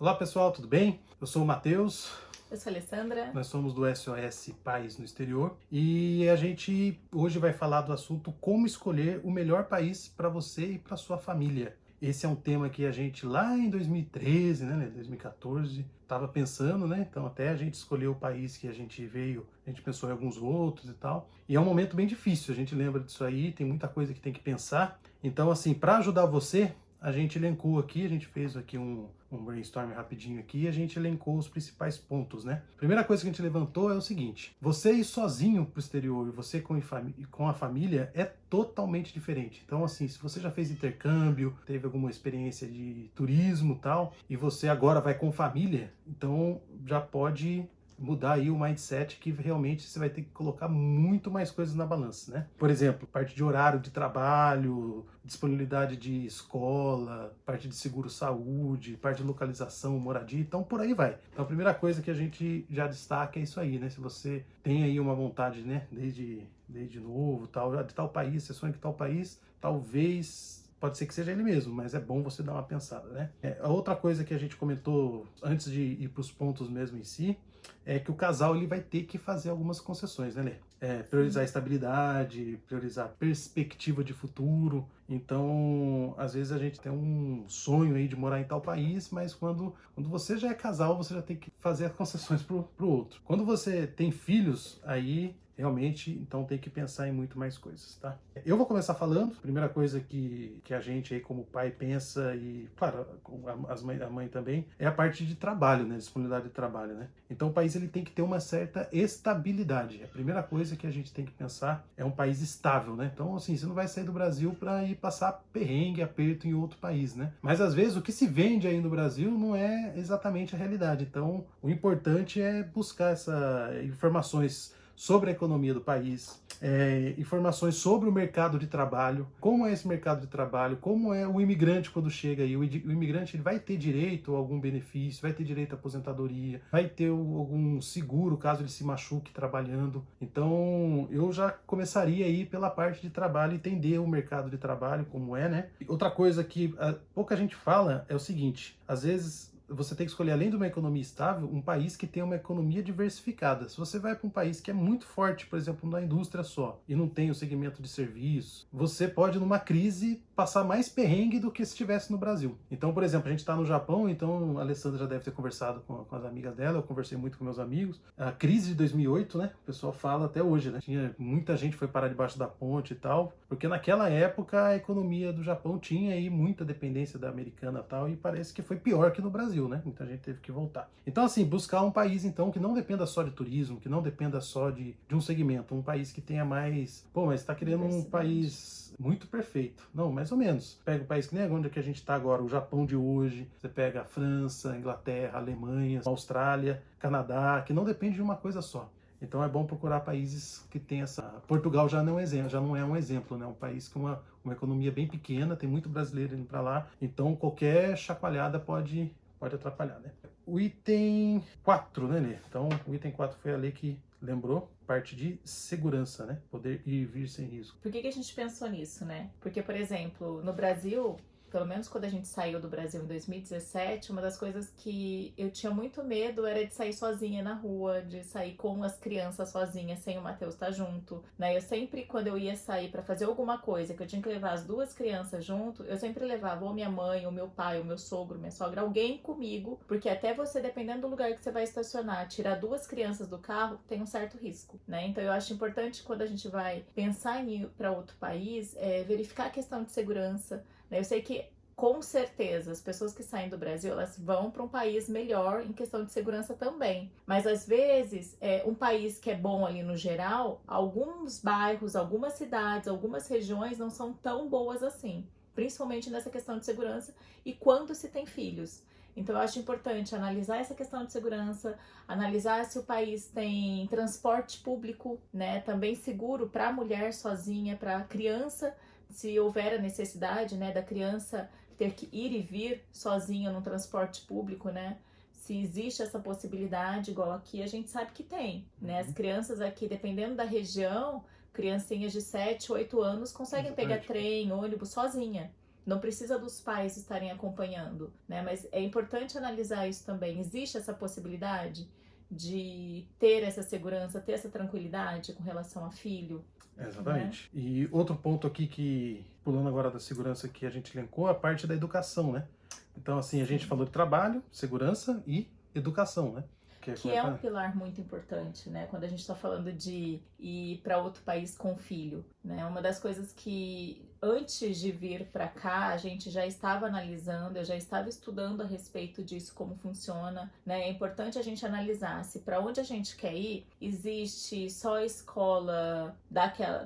Olá pessoal, tudo bem? Eu sou o Matheus, Eu sou a Alessandra. nós somos do SOS País no Exterior e a gente hoje vai falar do assunto como escolher o melhor país para você e para sua família. Esse é um tema que a gente lá em 2013, 2014, estava pensando, né? Então até a gente escolheu o país que a gente veio, a gente pensou em alguns outros e tal. E é um momento bem difícil, a gente lembra disso aí, tem muita coisa que tem que pensar. Então assim, para ajudar você, a gente elencou aqui, a gente fez aqui um brainstorm rapidinho aqui, a gente elencou os principais pontos, né? Primeira coisa que a gente levantou é o seguinte: você ir sozinho para o exterior e você com a família é totalmente diferente. Então, assim, se você já fez intercâmbio, teve alguma experiência de turismo e tal, e você agora vai com família, então já pode mudar aí o mindset que realmente você vai ter que colocar muito mais coisas na balança, né? Por exemplo, parte de horário de trabalho, disponibilidade de escola, parte de seguro-saúde, parte de localização, moradia, então por aí vai. Então a primeira coisa que a gente já destaca é isso aí, né? Se você tem aí uma vontade, né, desde novo, tal, de tal país, você sonha que tal país, talvez pode ser que seja ele mesmo, mas é bom você dar uma pensada, né? A outra coisa que a gente comentou antes de ir para os pontos mesmo em si, é que o casal ele vai ter que fazer algumas concessões, né, Lê? Priorizar a estabilidade, priorizar a perspectiva de futuro. Então, às vezes a gente tem um sonho aí de morar em tal país, mas quando você já é casal, você já tem que fazer as concessões pro outro. Quando você tem filhos, aí realmente, então tem que pensar em muito mais coisas, tá? Eu vou começar falando. Primeira coisa que a gente aí como pai pensa, e claro, a mãe também, é a parte de trabalho, né? Disponibilidade de trabalho, né? Então o país ele tem que ter uma certa estabilidade. A primeira coisa que a gente tem que pensar é um país estável, né? Então, assim, você não vai sair do Brasil para ir passar perrengue, aperto em outro país, né? Mas às vezes o que se vende aí no Brasil não é exatamente a realidade. Então, o importante é buscar essas informações sobre a economia do país, informações sobre o mercado de trabalho, como é esse mercado de trabalho, como é o imigrante quando chega aí. O imigrante ele vai ter direito a algum benefício, vai ter direito à aposentadoria, vai ter algum seguro caso ele se machuque trabalhando. Então eu já começaria aí pela parte de trabalho, entender o mercado de trabalho, como é, né? Outra coisa que pouca gente fala é o seguinte: às vezes você tem que escolher, além de uma economia estável, um país que tenha uma economia diversificada. Se você vai para um país que é muito forte, por exemplo, na indústria só, e não tem o segmento de serviço, você pode, numa crise, passar mais perrengue do que se estivesse no Brasil. Então, por exemplo, a gente está no Japão, então a Alessandra já deve ter conversado com as amigas dela, eu conversei muito com meus amigos. A crise de 2008, né, o pessoal fala até hoje, né, tinha muita gente foi parar debaixo da ponte e tal, porque naquela época a economia do Japão tinha aí muita dependência da americana e tal, e parece que foi pior que no Brasil, né? Muita gente teve que voltar. Então, assim, buscar um país, então, que não dependa só de turismo, que não dependa só de um segmento, um país que tenha mais... Pô, mas tá querendo um país muito perfeito. Não, mais ou menos. Pega um país que nem onde é que a gente tá agora, o Japão de hoje, você pega a França, a Inglaterra, a Alemanha, a Austrália, Canadá, que não depende de uma coisa só. Então é bom procurar países que tem essa... Portugal já não é um exemplo, né? Um país com uma economia bem pequena, tem muito brasileiro indo para lá, então qualquer chacoalhada pode atrapalhar, né? O item 4, né, Lê? Então, o item 4 foi a lei que lembrou, parte de segurança, né? Poder ir e vir sem risco. Por que a gente pensou nisso, né? Porque, por exemplo, no Brasil, pelo menos quando a gente saiu do Brasil em 2017, uma das coisas que eu tinha muito medo era de sair sozinha na rua, de sair com as crianças sozinha, sem o Matheus estar junto, né? Eu sempre, quando eu ia sair para fazer alguma coisa, que eu tinha que levar as duas crianças junto, eu sempre levava ou minha mãe, ou meu pai, ou meu sogro, minha sogra, alguém comigo, porque até você, dependendo do lugar que você vai estacionar, tirar duas crianças do carro, tem um certo risco, né? Então eu acho importante, quando a gente vai pensar em ir para outro país, verificar a questão de segurança. Eu sei que, com certeza, as pessoas que saem do Brasil, elas vão para um país melhor em questão de segurança também. Mas, às vezes, um país que é bom ali no geral, alguns bairros, algumas cidades, algumas regiões não são tão boas assim. Principalmente nessa questão de segurança e quando se tem filhos. Então, eu acho importante analisar essa questão de segurança, analisar se o país tem transporte público, né, também seguro para a mulher sozinha, para a criança, se houver a necessidade, né, da criança ter que ir e vir sozinha no transporte público, né? Se existe essa possibilidade, igual aqui a gente sabe que tem, né? As crianças aqui, dependendo da região, criancinhas de 7, 8 anos conseguem pegar trem, ônibus sozinha. Não precisa dos pais estarem acompanhando, né? Mas é importante analisar isso também. Existe essa possibilidade de ter essa segurança, ter essa tranquilidade com relação a filho? Exatamente. Né? E outro ponto aqui que, pulando agora da segurança que a gente elencou, a parte da educação, né? Então, assim, a gente falou de trabalho, segurança e educação, né? Que é um pilar muito importante, né? Quando a gente está falando de ir para outro país com o filho, né? Uma das coisas que antes de vir para cá a gente já estava analisando, eu já estava estudando a respeito disso, como funciona, né? É importante a gente analisar se para onde a gente quer ir existe só a escola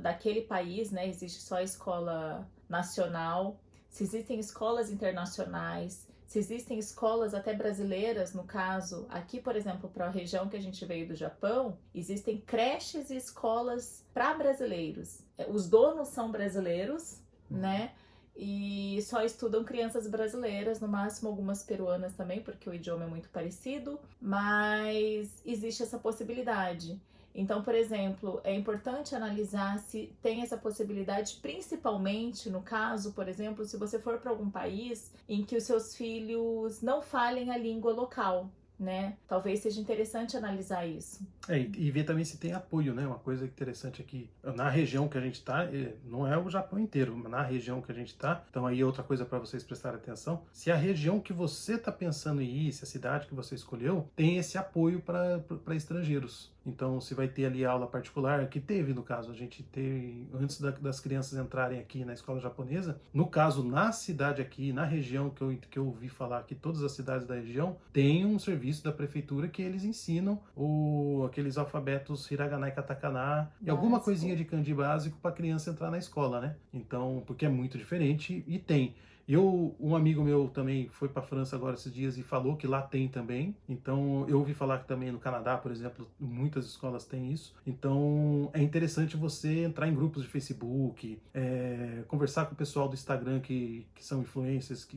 daquele país, né? Existe só a escola nacional, se existem escolas internacionais. Se existem escolas até brasileiras, no caso, aqui, por exemplo, para a região que a gente veio do Japão, existem creches e escolas para brasileiros. Os donos são brasileiros, né? E só estudam crianças brasileiras, no máximo algumas peruanas também, porque o idioma é muito parecido, mas existe essa possibilidade. Então, por exemplo, é importante analisar se tem essa possibilidade, principalmente no caso, por exemplo, se você for para algum país em que os seus filhos não falem a língua local, né? Talvez seja interessante analisar isso. E ver também se tem apoio, né? Uma coisa interessante aqui, na região que a gente está, não é o Japão inteiro, mas na região que a gente está, então aí outra coisa para vocês prestarem atenção, se a região que você está pensando em ir, se a cidade que você escolheu, tem esse apoio para estrangeiros. Então, se vai ter ali aula particular, que teve, no caso, a gente teve, antes das crianças entrarem aqui na escola japonesa, no caso, na cidade aqui, na região que eu ouvi falar que todas as cidades da região, tem um serviço da prefeitura que eles ensinam aqueles alfabetos hiragana e katakana e alguma coisinha de kanji básico para a criança entrar na escola, né? Então, porque é muito diferente e tem. Um amigo meu também foi para a França agora esses dias e falou que lá tem também. Então, eu ouvi falar que também no Canadá, por exemplo, muitas escolas têm isso. Então, é interessante você entrar em grupos de Facebook, conversar com o pessoal do Instagram que são influencers,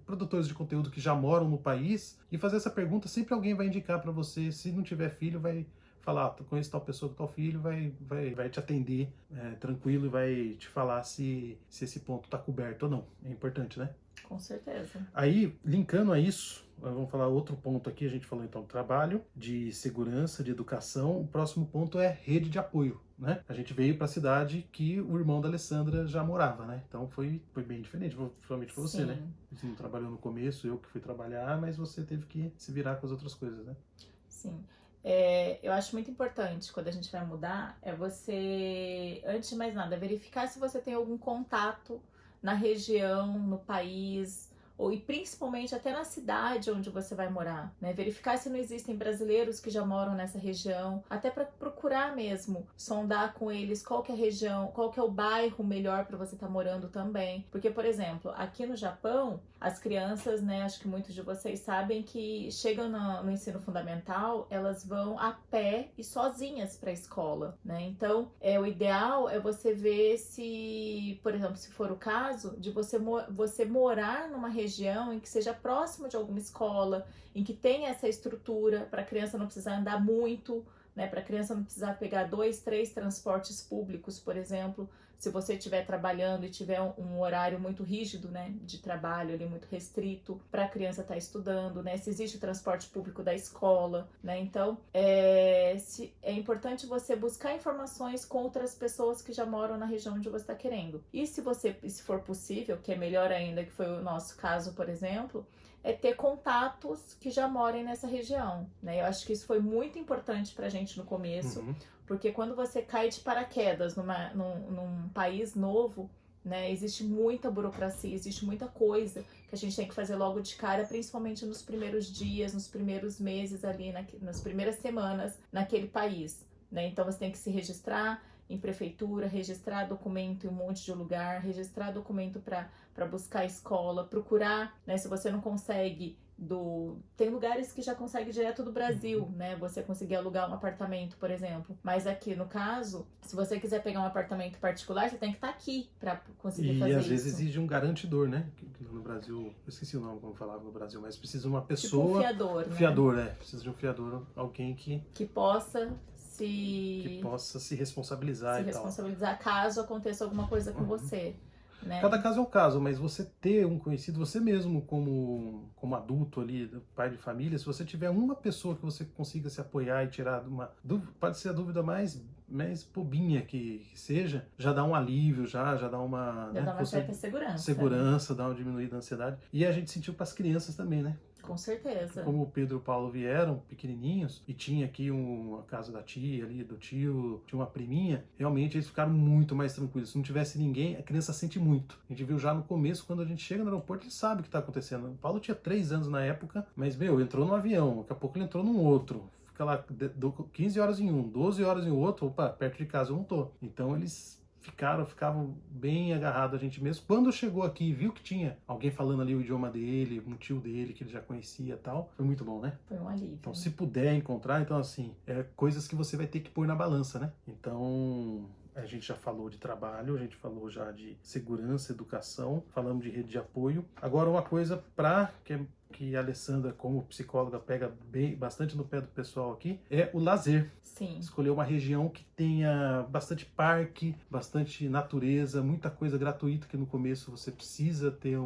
produtores de conteúdo que já moram no país e fazer essa pergunta. Sempre alguém vai indicar para você, se não tiver filho, vai falar, conheço tal pessoa com tal filho, vai te atender tranquilo e vai te falar se esse ponto está coberto ou não. É importante, né? Com certeza. Aí, linkando a isso, vamos falar outro ponto aqui. A gente falou então trabalho, de segurança, de educação. O próximo ponto é rede de apoio, né? A gente veio para a cidade que o irmão da Alessandra já morava, né? Então foi bem diferente, provavelmente para você, né? Você não trabalhou no começo, eu que fui trabalhar, mas você teve que se virar com as outras coisas, né? Sim. Eu acho muito importante quando a gente vai mudar, você, antes de mais nada, verificar se você tem algum contato na região, no país, e principalmente até na cidade onde você vai morar, né? Verificar se não existem brasileiros que já moram nessa região, até para procurar mesmo, sondar com eles qual que é a região, qual que é o bairro melhor para você estar morando também. Porque, por exemplo, aqui no Japão, as crianças, né, acho que muitos de vocês sabem que chegam no ensino fundamental, elas vão a pé e sozinhas para a escola, né? Então, o ideal é você ver se, por exemplo, se for o caso, de você morar numa região em que seja próximo de alguma escola, em que tenha essa estrutura para a criança não precisar andar muito, né? Para a criança não precisar pegar 2, 3 transportes públicos, por exemplo. Se você estiver trabalhando e tiver um horário muito rígido, né, de trabalho ali muito restrito para a criança estar estudando, né, se existe o transporte público da escola, né, então é importante você buscar informações com outras pessoas que já moram na região onde você está querendo. E se for possível, que é melhor ainda, que foi o nosso caso, por exemplo, é ter contatos que já morem nessa região, né? Eu acho que isso foi muito importante pra gente no começo, porque quando você cai de paraquedas num país novo, né, existe muita burocracia, existe muita coisa que a gente tem que fazer logo de cara, principalmente nos primeiros dias, nos primeiros meses ali, nas primeiras semanas naquele país, né? Então você tem que se registrar em prefeitura, registrar documento em um monte de lugar, registrar documento para buscar escola, procurar, né, se você não consegue tem lugares que já consegue direto do Brasil, né? Você conseguir alugar um apartamento, por exemplo. Mas aqui, no caso, se você quiser pegar um apartamento particular, você tem que estar aqui para conseguir fazer isso. E às vezes exige um garantidor, né? No Brasil, eu esqueci o nome como falava no Brasil, mas precisa de uma pessoa... Tipo um fiador, né? Fiador, Precisa de um fiador, alguém que possa se responsabilizar caso aconteça alguma coisa com você. né? Cada caso é um caso, mas você ter um conhecido, você mesmo como adulto ali, pai de família, se você tiver uma pessoa que você consiga se apoiar e tirar uma dúvida, pode ser a dúvida mais bobinha que seja, já dá um alívio, já dá uma, Já né, dá uma certa segurança. Né? segurança, dá uma diminuída da ansiedade. E a gente sentiu para as crianças também, né? Com certeza. Como o Pedro e o Paulo vieram pequenininhos e tinha aqui a casa da tia ali, do tio, tinha uma priminha, realmente eles ficaram muito mais tranquilos. Se não tivesse ninguém, a criança sente muito. A gente viu já no começo, quando a gente chega no aeroporto, ele sabe o que está acontecendo. O Paulo tinha 3 anos na época, mas, entrou num avião, daqui a pouco ele entrou num outro. Fica lá 15 horas em um, 12 horas em outro, opa, perto de casa eu não tô. Então eles ficavam bem agarrados a gente mesmo. Quando chegou aqui e viu que tinha alguém falando ali o idioma dele, um tio dele que ele já conhecia e tal, foi muito bom, né? Foi um alívio. Então, se puder encontrar, então assim, coisas que você vai ter que pôr na balança, né? Então, a gente já falou de trabalho, a gente falou já de segurança, educação, falamos de rede de apoio. Agora, uma coisa que a Alessandra, como psicóloga, pega bastante no pé do pessoal aqui, é o lazer. Sim. Escolher uma região que tenha bastante parque, bastante natureza, muita coisa gratuita, que no começo você precisa ter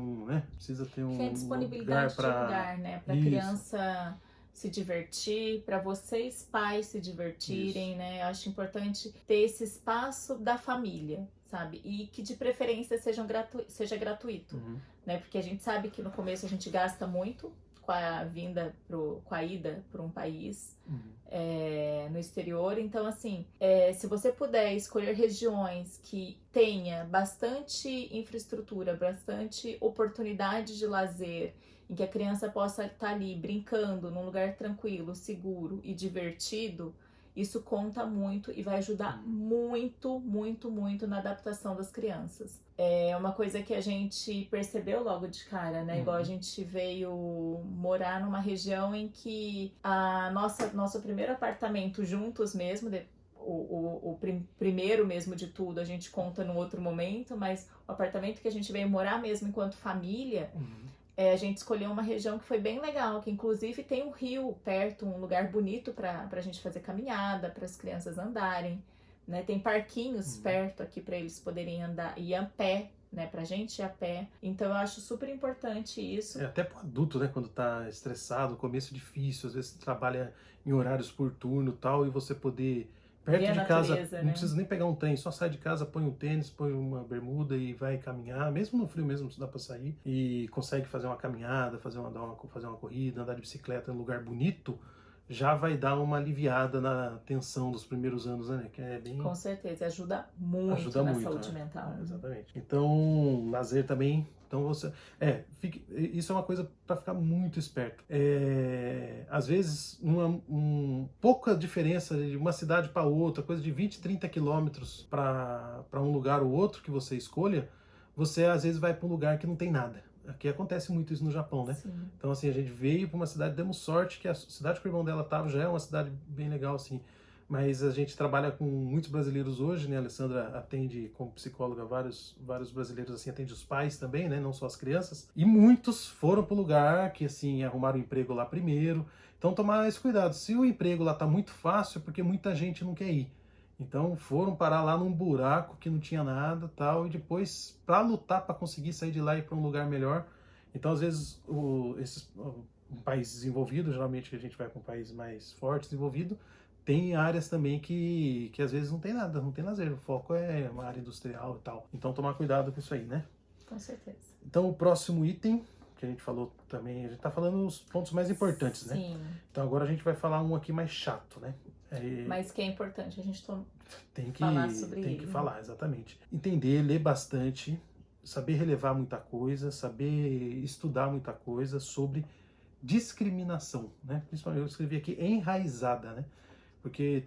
Precisa ter um Tem a disponibilidade de lugar, né? Para criança se divertir, para vocês pais se divertirem, né? Eu acho importante ter esse espaço da família, sabe? E que de preferência seja gratuito, né? Porque a gente sabe que no começo a gente gasta muito com a ida para um país no exterior. Então, assim, se você puder escolher regiões que tenha bastante infraestrutura, bastante oportunidade de lazer, em que a criança possa estar ali brincando num lugar tranquilo, seguro e divertido, isso conta muito e vai ajudar muito, muito, muito na adaptação das crianças. É uma coisa que a gente percebeu logo de cara, né? Igual a gente veio morar numa região em que nosso primeiro apartamento juntos mesmo, o primeiro mesmo de tudo, a gente conta num outro momento, mas o apartamento que a gente veio morar mesmo enquanto família, a gente escolheu uma região que foi bem legal, que inclusive tem um rio perto, um lugar bonito para a gente fazer caminhada, para as crianças andarem, né? Tem parquinhos perto aqui para eles poderem andar e ir a pé, né? Pra gente ir a pé. Então eu acho super importante isso. Até pro adulto, né? Quando tá estressado, começo difícil, às vezes trabalha em horários por turno e tal, e você poder perto de casa, natureza, não precisa nem pegar um trem, só sai de casa, põe um tênis, põe uma bermuda e vai caminhar, mesmo no frio mesmo dá para sair, e consegue fazer uma caminhada, fazer uma corrida, andar de bicicleta em um lugar bonito, já vai dar uma aliviada na tensão dos primeiros anos, né? Que é bem... Com certeza, ajuda muito na saúde mental. Exatamente. Então, lazer também. Então você. Isso é uma coisa para ficar muito esperto. Às vezes, pouca diferença de uma cidade para outra, coisa de 20, 30 quilômetros para um lugar ou outro que você escolha, você às vezes vai para um lugar que não tem nada. Aqui acontece muito isso no Japão, né? Sim. Então, assim, a gente veio para uma cidade, demos sorte que a cidade que o irmão dela estava já é uma cidade bem legal, assim. Mas a gente trabalha com muitos brasileiros hoje, né? A Alessandra atende como psicóloga vários brasileiros, assim, atende os pais também, né? Não só as crianças. E muitos foram para o lugar que, assim, arrumaram um emprego lá primeiro. Então, tomar esse cuidado. Se o emprego lá tá muito fácil, é porque muita gente não quer ir. Então, foram parar lá num buraco que não tinha nada, tal, e depois, para lutar para conseguir sair de lá e ir para um lugar melhor. Então, às vezes, um país desenvolvido, geralmente a gente vai para um país mais forte, desenvolvido, tem áreas também que às vezes não tem nada, não tem lazer. O foco é uma área industrial e tal. Então, tomar cuidado com isso aí, né? Com certeza. Então, o próximo item que a gente falou também, a gente tá falando os pontos mais importantes, né? Sim. Então, agora a gente vai falar um aqui mais chato, né? Mas que é importante a gente falar sobre ele. Tem que falar, exatamente. Entender, ler bastante, saber relevar muita coisa, saber estudar muita coisa sobre discriminação, né? Principalmente eu escrevi aqui enraizada, né? Porque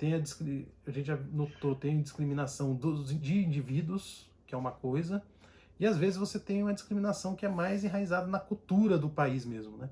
a gente já notou, tem discriminação de indivíduos, que é uma coisa, e às vezes você tem uma discriminação que é mais enraizada na cultura do país mesmo, né?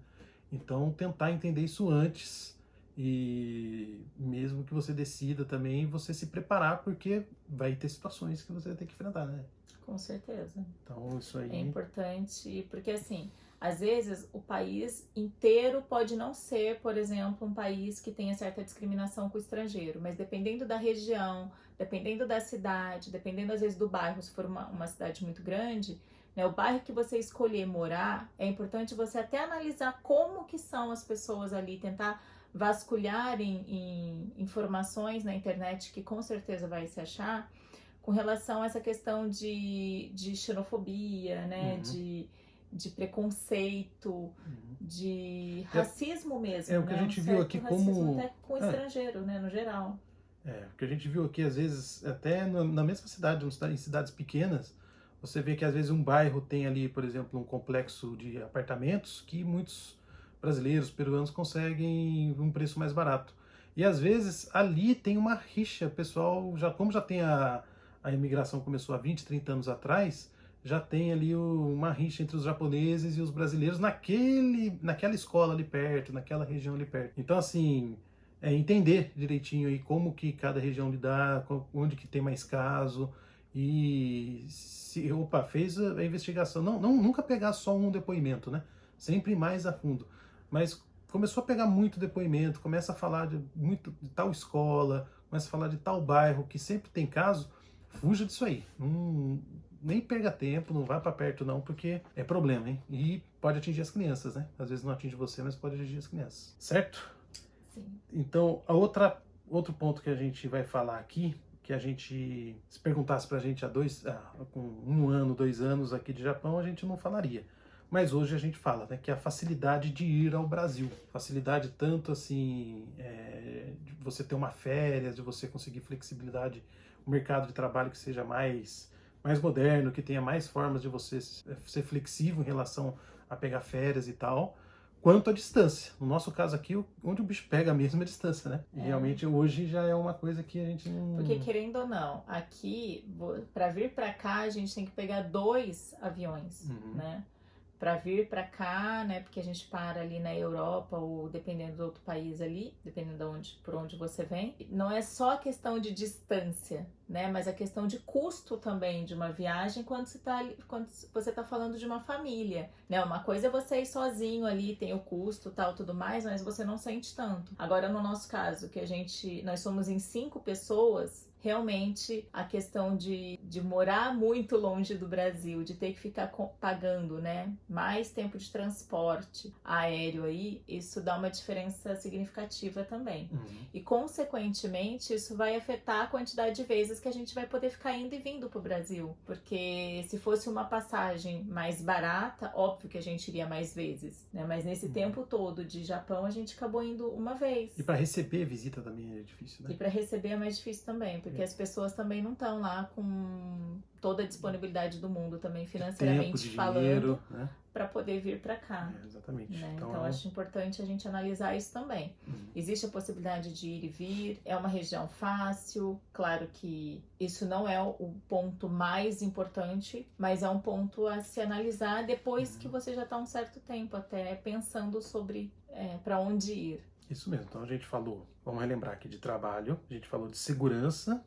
Então, tentar entender isso antes, e mesmo que você decida também, você se preparar, porque vai ter situações que você vai ter que enfrentar, né? Com certeza. Então, isso aí... É importante, porque assim, às vezes o país inteiro pode não ser, por exemplo, um país que tenha certa discriminação com o estrangeiro, mas dependendo da região, dependendo da cidade, dependendo às vezes do bairro, se for uma cidade muito grande, né, o bairro que você escolher morar, é importante você até analisar como que são as pessoas ali, tentar vasculhar em informações na internet, que com certeza vai se achar, com relação a essa questão de xenofobia, né, de preconceito, de racismo mesmo. O que né? a gente viu aqui como... até com estrangeiro, né, no geral. O que a gente viu aqui, às vezes, até na mesma cidade, em cidades pequenas, você vê que às vezes um bairro tem ali, por exemplo, um complexo de apartamentos que muitos brasileiros, peruanos conseguem um preço mais barato. E às vezes ali tem uma rixa, o pessoal, como já tem a imigração começou há 20, 30 anos atrás, já tem ali uma rixa entre os japoneses e os brasileiros naquela escola ali perto, naquela região ali perto. Então, assim, entender direitinho aí como que cada região lidar, onde que tem mais caso, e se, fez a investigação, nunca pegar só um depoimento, né? Sempre mais a fundo. Mas começou a pegar muito depoimento, começa a falar de tal escola, começa a falar de tal bairro, que sempre tem caso, fuja disso aí. Nem perca tempo, não vá para perto não, porque é problema, hein? E pode atingir as crianças, né? Às vezes não atinge você, mas pode atingir as crianças. Certo? Sim. Então, outro ponto que a gente vai falar aqui, que a gente, se perguntasse pra gente com 1 ano, 2 anos aqui de Japão, a gente não falaria. Mas hoje a gente fala, né, que é a facilidade de ir ao Brasil. Facilidade tanto assim, de você ter uma férias, de você conseguir flexibilidade, um mercado de trabalho que seja mais moderno, que tenha mais formas de você ser flexível em relação a pegar férias e tal, quanto a distância. No nosso caso aqui, onde o bicho pega mesmo é a distância, né? E realmente hoje já é uma coisa que a gente não... Porque querendo ou não, aqui, para vir para cá, a gente tem que pegar 2 aviões, né? Para vir para cá, né? Porque a gente para ali na Europa ou dependendo do outro país ali, dependendo por onde você vem. Não é só a questão de distância, né? Mas a questão de custo também de uma viagem quando você tá falando de uma família, né? Uma coisa é você ir sozinho ali, tem o custo, tal, tudo mais, mas você não sente tanto. Agora, no nosso caso, que nós somos em 5 pessoas, realmente a questão de morar muito longe do Brasil, de ter que ficar pagando, né, mais tempo de transporte aéreo aí, isso dá uma diferença significativa também. E consequentemente isso vai afetar a quantidade de vezes que a gente vai poder ficar indo e vindo pro Brasil, porque se fosse uma passagem mais barata, óbvio que a gente iria mais vezes, né, mas nesse tempo todo de Japão a gente acabou indo uma vez. E para receber visita também é difícil, né? E para receber é mais difícil também, porque as pessoas também não estão lá com toda a disponibilidade do mundo também financeiramente tempo, falando, dinheiro, né? Para poder vir para cá. Exatamente. Né? Então acho importante a gente analisar isso também. Existe a possibilidade de ir e vir, é uma região fácil, claro que isso não é o ponto mais importante, mas é um ponto a se analisar depois que você já está um certo tempo até pensando sobre para onde ir. Isso mesmo, então a gente falou, vamos relembrar aqui, de trabalho, a gente falou de segurança,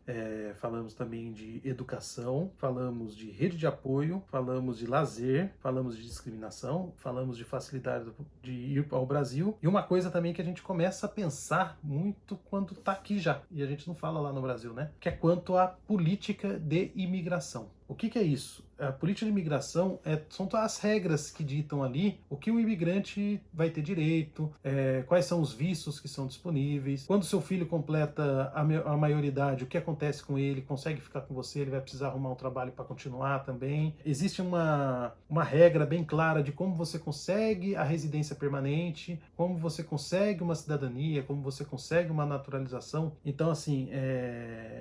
falamos também de educação, falamos de rede de apoio, falamos de lazer, falamos de discriminação, falamos de facilidade de ir ao Brasil, e uma coisa também que a gente começa a pensar muito quando tá aqui já, e a gente não fala lá no Brasil, né? Que é quanto à política de imigração. O que é isso? A política de imigração são as regras que ditam ali o que o imigrante vai ter direito, quais são os vistos que são disponíveis, quando seu filho completa a maioridade, o que acontece com ele, consegue ficar com você, ele vai precisar arrumar um trabalho para continuar também. Existe uma regra bem clara de como você consegue a residência permanente, como você consegue uma cidadania, como você consegue uma naturalização. Então, assim,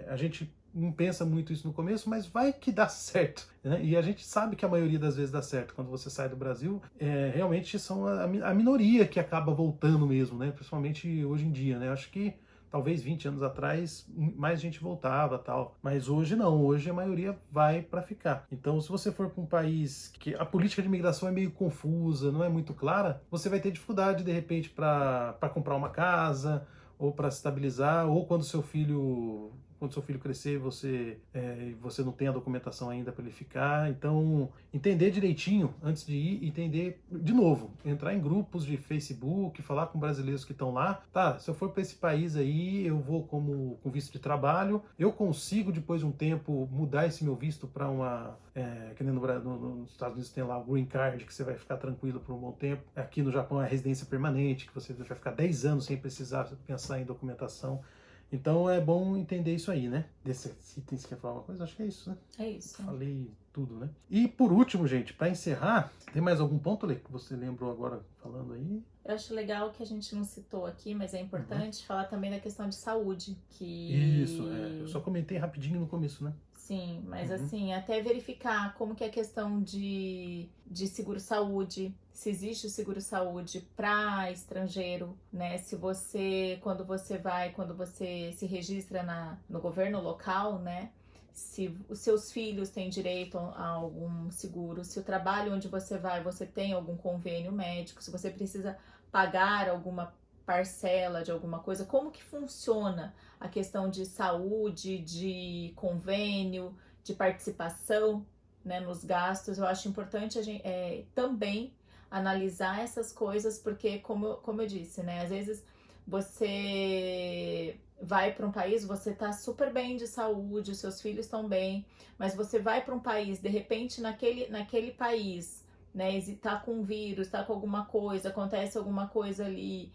a gente não pensa muito isso no começo, mas vai que dá certo, né? E a gente sabe que a maioria das vezes dá certo. Quando você sai do Brasil, realmente são a minoria que acaba voltando mesmo, né? Principalmente hoje em dia, né? Acho que talvez 20 anos atrás mais gente voltava, tal, mas hoje não, hoje a maioria vai para ficar. Então, se você for para um país que a política de imigração é meio confusa, não é muito clara, você vai ter dificuldade de repente para comprar uma casa, ou para se estabilizar, ou quando seu filho quando seu filho crescer, você não tem a documentação ainda para ele ficar. Então, entender direitinho antes de ir, entender, de novo, entrar em grupos de Facebook, falar com brasileiros que estão lá. Tá, se eu for para esse país aí, eu vou com visto de trabalho, eu consigo, depois de um tempo, mudar esse meu visto para que nem nos Estados Unidos tem lá o Green Card, que você vai ficar tranquilo por um bom tempo. Aqui no Japão é a residência permanente, que você vai ficar 10 anos sem precisar pensar em documentação. Então é bom entender isso aí, né? Desses itens, quer falar uma coisa? Acho que é isso, né? É isso. Falei tudo, né? E por último, gente, para encerrar, tem mais algum ponto, Lê, que você lembrou agora falando aí? Eu acho legal que a gente não citou aqui, mas é importante falar também da questão de saúde. Isso, eu só comentei rapidinho no começo, né? Sim, mas assim, até verificar como que é a questão de seguro-saúde, se existe o seguro-saúde para estrangeiro, né? Se você, quando você se registra no governo local, né? Se os seus filhos têm direito a algum seguro, se o trabalho onde você vai, você tem algum convênio médico, se você precisa pagar alguma parcela de alguma coisa, como que funciona a questão de saúde, de convênio, de participação, né, nos gastos. Eu acho importante a gente também analisar essas coisas, porque como eu disse, né, às vezes você vai para um país, você tá super bem de saúde, os seus filhos estão bem, mas você vai para um país, de repente naquele país, né, tá com vírus, tá com alguma coisa, acontece alguma coisa ali,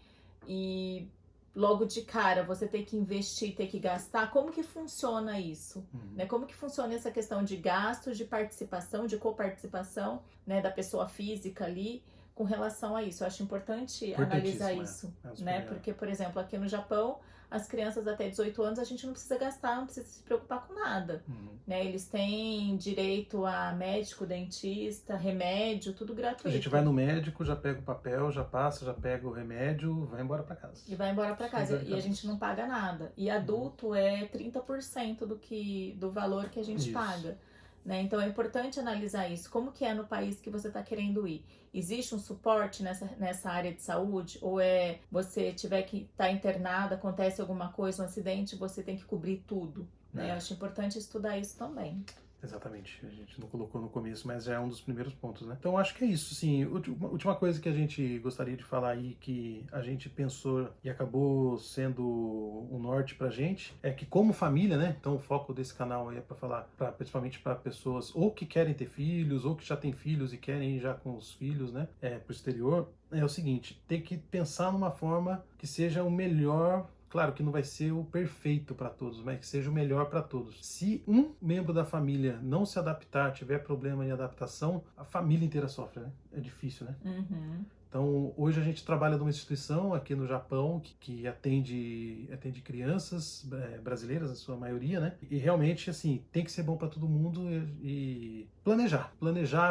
e logo de cara você tem que investir, tem que gastar. Como que funciona isso? Né? Como que funciona essa questão de gastos, de participação, de coparticipação, né, da pessoa física ali com relação a isso? Eu acho importante analisar isso, né? Porque, por exemplo, aqui no Japão, as crianças até 18 anos a gente não precisa gastar, não precisa se preocupar com nada, né? Eles têm direito a médico, dentista, remédio, tudo gratuito. A gente vai no médico, já pega o papel, já passa, já pega o remédio, vai embora para casa. E vai embora para casa, e a gente não paga nada. E adulto é 30% do valor que a gente paga. Né? Então é importante analisar isso. Como que é no país que você está querendo ir? Existe um suporte nessa área de saúde? Ou você tiver que estar internado, acontece alguma coisa, um acidente, você tem que cobrir tudo? Né? Eu acho importante estudar isso também. Exatamente, a gente não colocou no começo, mas já é um dos primeiros pontos, né? Então acho que é isso, sim. Última coisa que a gente gostaria de falar aí, que a gente pensou e acabou sendo um norte pra gente, é que como família, né? Então o foco desse canal aí é pra falar principalmente para pessoas ou que querem ter filhos, ou que já têm filhos e querem ir já com os filhos, né? Pro exterior. É o seguinte, tem que pensar numa forma que seja o melhor. Claro que não vai ser o perfeito para todos, mas que seja o melhor para todos. Se um membro da família não se adaptar, tiver problema em adaptação, a família inteira sofre, né? É difícil, né? Então, hoje a gente trabalha numa instituição aqui no Japão que atende crianças brasileiras, na sua maioria, né? E realmente, assim, tem que ser bom para todo mundo e planejar,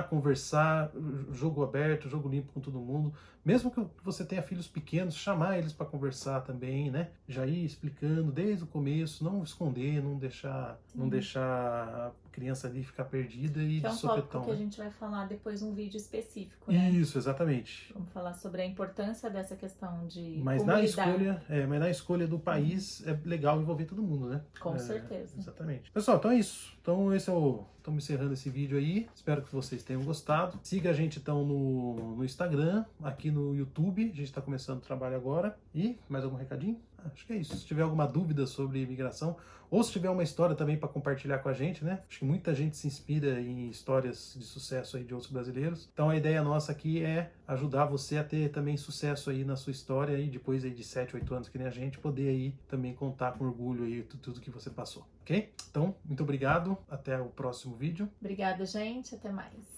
conversar, jogo aberto, jogo limpo com todo mundo. Mesmo que você tenha filhos pequenos, chamar eles para conversar também, né? Já ir explicando desde o começo, não esconder, não deixar a criança ali ficar perdida e que é um de sopetão. Tópico que a gente vai falar depois num vídeo específico, né? Isso, exatamente. Vamos falar sobre a importância dessa questão de mas na escolha do país é legal envolver todo mundo, né? Com certeza. Exatamente. Pessoal, então é isso. Então estamos encerrando esse vídeo aí. Espero que vocês tenham gostado. Siga a gente então no Instagram, aqui no YouTube. A gente está começando o trabalho agora. E mais algum recadinho? Acho que é isso. Se tiver alguma dúvida sobre imigração, ou se tiver uma história também para compartilhar com a gente, né? Acho que muita gente se inspira em histórias de sucesso aí de outros brasileiros. Então a ideia nossa aqui é ajudar você a ter também sucesso aí na sua história e depois aí de 7, 8 anos que nem a gente, poder aí também contar com orgulho aí tudo que você passou, ok? Então, muito obrigado. Até o próximo vídeo. Obrigada, gente. Até mais.